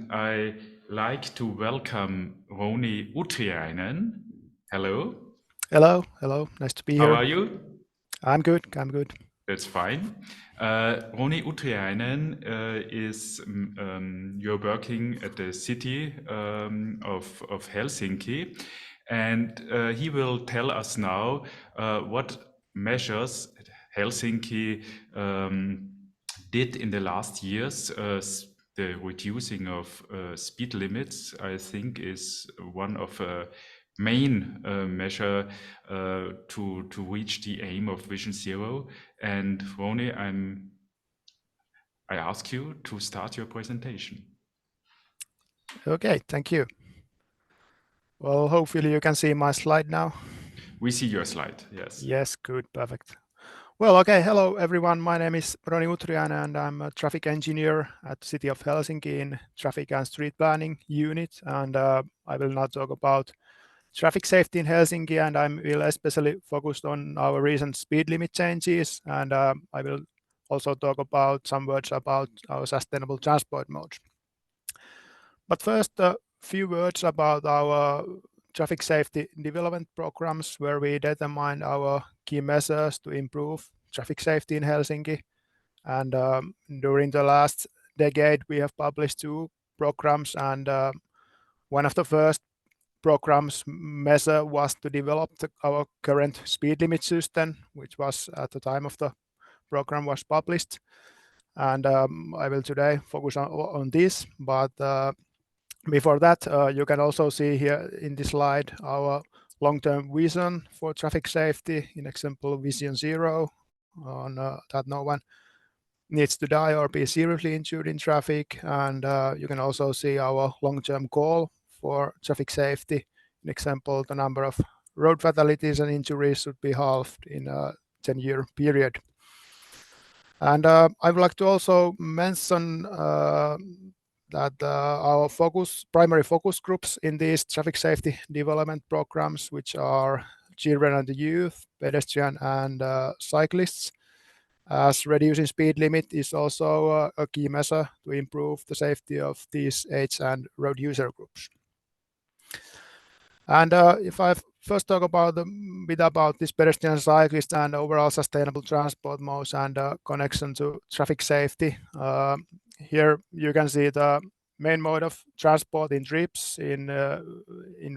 I like to welcome Roni Utriainen. Hello. Hello. Nice to be here. How are you? I'm good. That's fine. Roni Utriainen is you're working at the city of Helsinki, and he will tell us now what measures Helsinki did in the last years. The reducing of speed limits, I think, is one of main measure to reach the aim of Vision Zero. And Roni, I ask you to start your presentation. Okay, thank you. Well, hopefully you can see my slide now. We see your slide, yes. Yes, good, perfect. Well, okay, hello everyone. My name is Roni Utriainen and I'm a traffic engineer at the City of Helsinki in Traffic and Street Planning Unit. And I will now talk about traffic safety in Helsinki, and I will especially focus on our recent speed limit changes. And I will also talk about some words about our sustainable transport modes. But first, a few words about our traffic safety development programs, where we determine our key measures to improve traffic safety in Helsinki. And during the last decade, we have published 2 programs, and one of the first programs measure was to develop our current speed limit system, which was at the time of the program was published. And I will today focus on this, but before that, you can also see here in this slide our long-term vision for traffic safety, in example Vision Zero, on that no one needs to die or be seriously injured in traffic. And you can also see our long-term goal for traffic safety. In example, the number of road fatalities and injuries should be halved in a 10-year period. And I would like to also mention that our primary focus groups in these traffic safety development programs, which are children and the youth, pedestrian and cyclists, as reducing speed limit is also a key measure to improve the safety of these age and road user groups. And if I first talk about a bit about this pedestrian, cyclist and overall sustainable transport modes and connection to traffic safety, here you can see the main mode of transport in trips in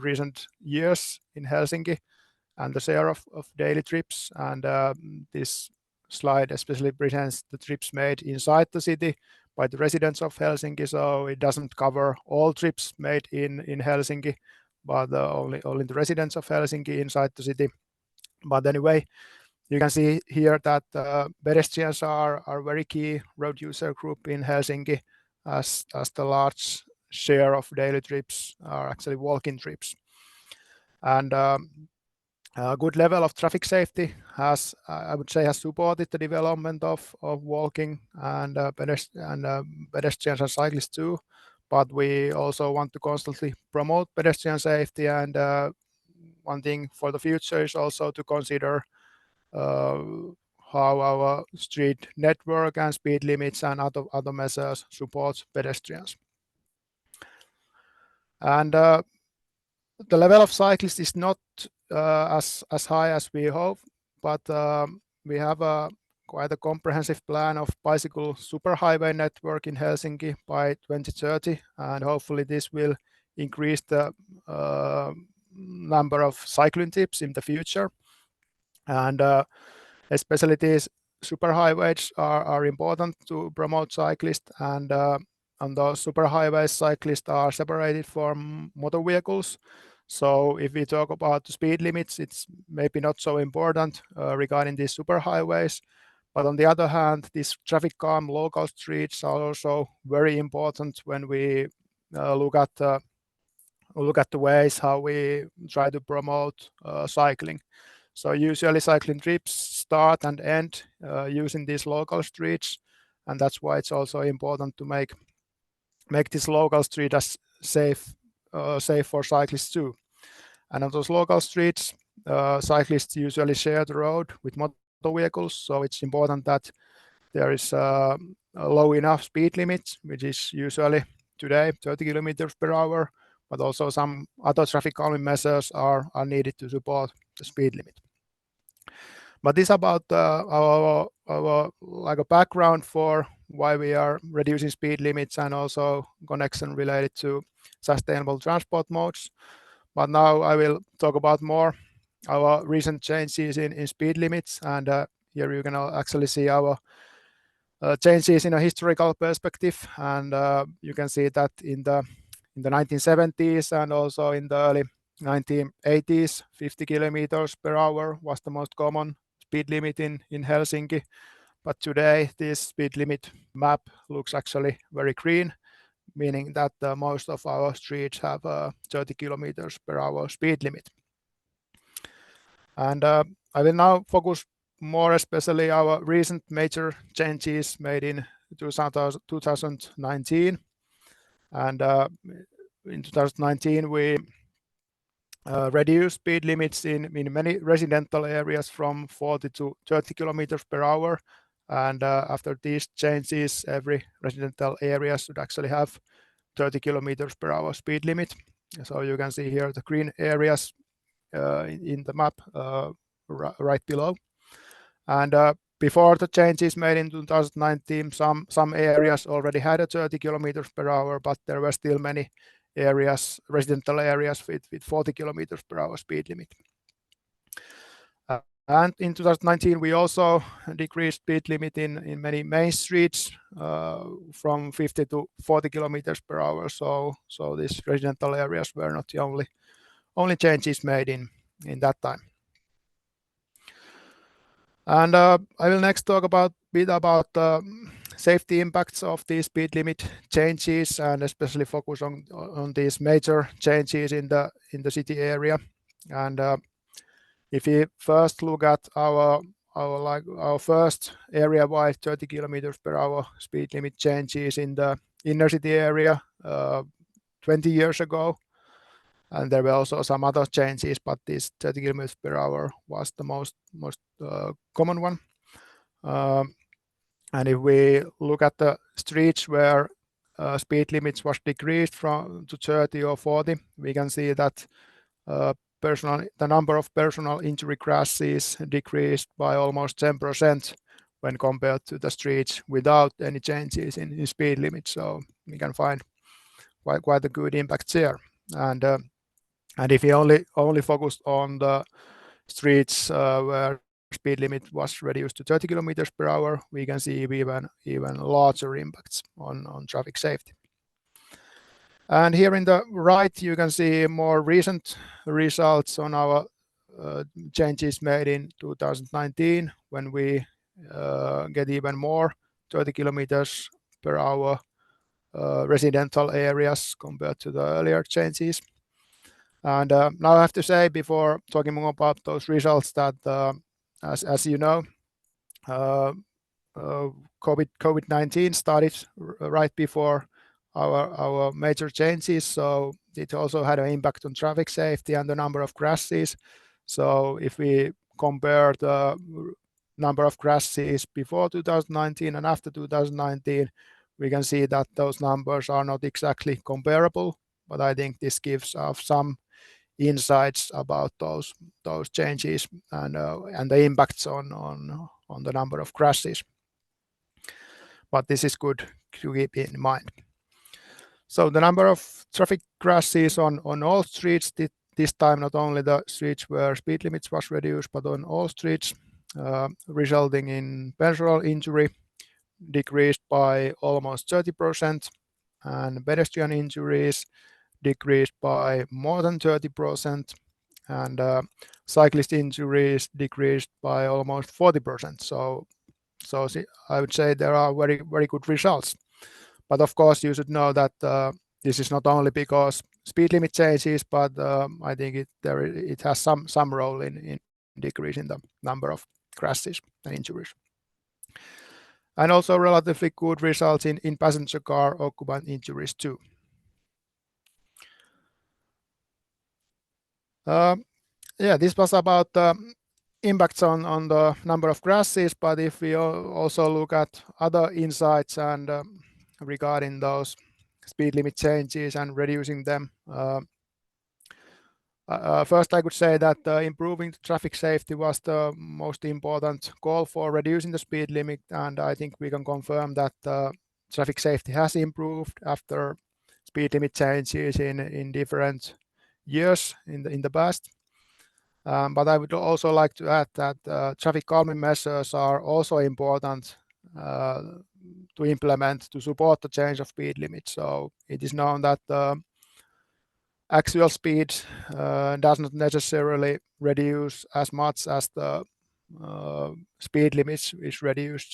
recent years in Helsinki and the share of daily trips. And this slide especially presents the trips made inside the city by the residents of Helsinki, so it doesn't cover all trips made in Helsinki, but only the residents of Helsinki inside the city. But anyway, you can see here that pedestrians are very key road user group in Helsinki, as the large share of daily trips are actually walking trips. And a good level of traffic safety has, I would say, has supported the development of walking and pedestrians and cyclists too. But we also want to constantly promote pedestrian safety, and one thing for the future is also to consider how our street network and speed limits and other measures support pedestrians. And the level of cyclists is not as high as we hope, but we have quite a comprehensive plan of bicycle superhighway network in Helsinki by 2030, and hopefully this will increase the number of cycling trips in the future. And especially these superhighways are important to promote cyclists, and on those superhighways, cyclists are separated from motor vehicles. So if we talk about the speed limits, it's maybe not so important regarding these superhighways. But on the other hand, these traffic calm local streets are also very important when we look at the ways how we try to promote cycling. So usually cycling trips start and end using these local streets, and that's why it's also important to make this local street as safe for cyclists too. And on those local streets, cyclists usually share the road with motor vehicles, so it's important that there is a low enough speed limit, which is usually today, 30 kilometers per hour, but also some other traffic calming measures are needed to support the speed limit. But this about our like a background for why we are reducing speed limits and also connection related to sustainable transport modes. But now I will talk about more our recent changes in speed limits, and here you can actually see our changes in a historical perspective, and you can see that in the 1970s and also in the early 1980s, 50 kilometers per hour was the most common speed limit in Helsinki. But today, this speed limit map looks actually very green, meaning that most of our streets have a 30 kilometers per hour speed limit. And I will now focus more especially our recent major changes made in 2019. And in 2019, we reduced speed limits in many residential areas from 40 to 30 kilometers per hour. And after these changes, every residential area should actually have 30 kilometers per hour speed limit. So you can see here the green areas in the map right below. And before the changes made in 2019, some areas already had a 30 kilometers per hour, but there were still many areas, residential areas with 40 kilometers per hour speed limit. And in 2019, we also decreased speed limit in many main streets from 50 to 40 kilometers per hour. So these residential areas were not the only changes made in that time. And I will next talk a bit about safety impacts of these speed limit changes, and especially focus on these major changes in the city area. And if we first look at our first area-wide 30 kilometers per hour speed limit changes in the inner city area 20 years ago, and there were also some other changes, but this 30 kilometers per hour was the most common one. And if we look at the streets where speed limits was decreased to 30 or 40, we can see that the number of personal injury crashes decreased by almost 10% when compared to the streets without any changes in speed limits. So we can find quite a good impact there. And if we only focused on the streets where speed limit was reduced to 30 kilometers per hour, we can see even larger impacts on traffic safety. And here in the right, you can see more recent results on our changes made in 2019, when we get even more 30 kilometers per hour residential areas compared to the earlier changes. And now I have to say, before talking more about those results, that as you know, COVID-19 started right before our major changes, so it also had an impact on traffic safety and the number of crashes. So if we compare the number of crashes before 2019 and after 2019, we can see that those numbers are not exactly comparable, but I think this gives us some insights about those changes and the impacts on the number of crashes. But this is good to keep in mind. So the number of traffic crashes on all streets, this time not only the streets where speed limits was reduced, but on all streets, resulting in personal injury decreased by almost 30%, and pedestrian injuries decreased by more than 30%, and cyclist injuries decreased by almost 40%. So I would say there are very, very good results. But of course, you should know that this is not only because speed limit changes, but I think it has some role in decreasing the number of crashes and injuries. And also relatively good results in passenger car occupant injuries too. Yeah, this was about impacts on the number of crashes, but if we also look at other insights and regarding those speed limit changes and reducing them. First, I could say that improving traffic safety was the most important goal for reducing the speed limit, and I think we can confirm that traffic safety has improved after speed limit changes in different years in the past. But I would also like to add that traffic calming measures are also important to implement to support the change of speed limit. So it is known that actual speed does not necessarily reduce as much as the speed limit is reduced.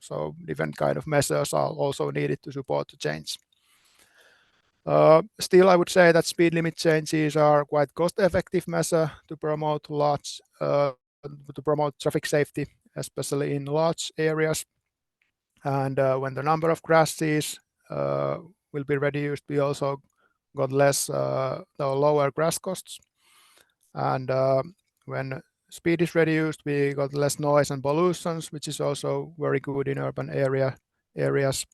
So different kind of measures are also needed to support the change. Still, I would say that speed limit changes are quite cost-effective measure to promote traffic safety, especially in large areas. And when the number of crashes will be reduced, we also got lower crash costs. And when speed is reduced, we got less noise and pollutions, which is also very good in urban areas.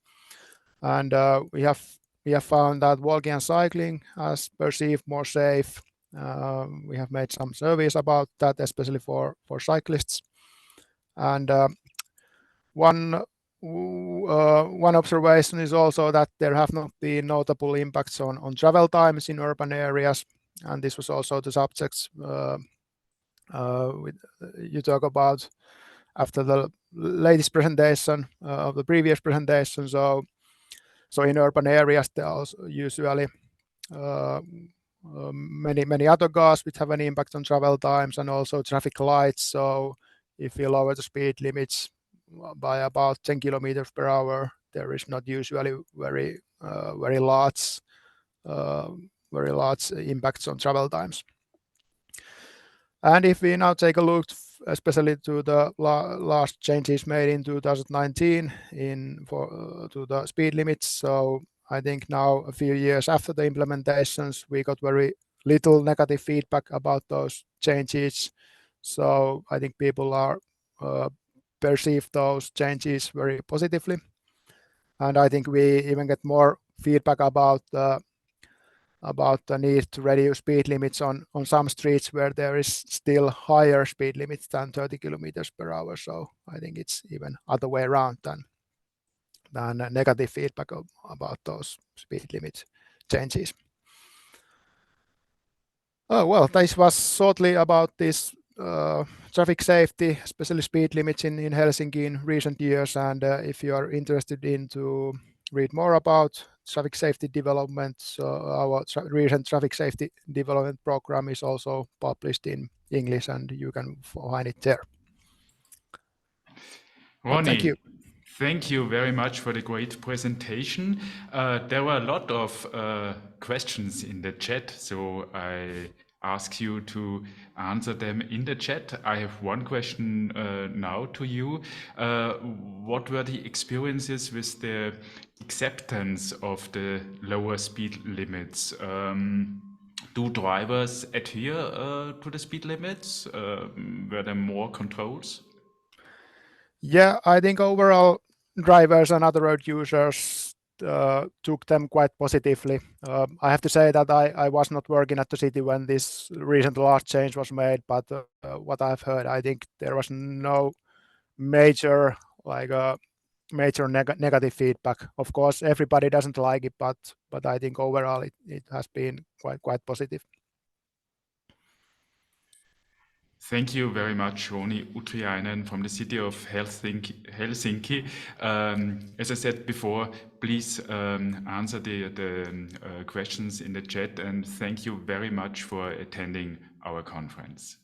And we have found that walking and cycling has perceived more safe. We have made some surveys about that, especially for cyclists. And one observation is also that there have not been notable impacts on travel times in urban areas, and this was also the subjects you talk about after the latest presentation of the previous presentation. So in urban areas there are also usually many other cars which have an impact on travel times and also traffic lights. So if you lower the speed limits by about 10 kilometers per hour, there is not usually very large impacts on travel times. And if we now take a look especially to the last changes made in 2019 to the speed limits, so I think now a few years after the implementations, we got very little negative feedback about those changes. So I think people are perceive those changes very positively. And I think we even get more feedback about the need to reduce speed limits on some streets where there is still higher speed limits than 30 kilometers per hour. So I think it's even other way around than negative feedback about those speed limit changes. Oh, well, this was shortly about this traffic safety, especially speed limits in Helsinki in recent years. And if you are interested in to read more about traffic safety development, our recent traffic safety development program is also published in English, and you can find it there. Roni, thank you. Thank you very much for the great presentation. There were a lot of questions in the chat, so I ask you to answer them in the chat. I have one question now to you. What were the experiences with the acceptance of the lower speed limits? Do drivers adhere to the speed limits? Were there more controls? Yeah, I think overall drivers and other road users took them quite positively. I have to say that I was not working at the city when this recent last change was made, but what I've heard, I think there was no major negative feedback. Of course, everybody doesn't like it, but I think overall it has been quite positive. Thank you very much, Roni Utriainen from the city of Helsinki. As I said before, please answer the questions in the chat, and thank you very much for attending our conference.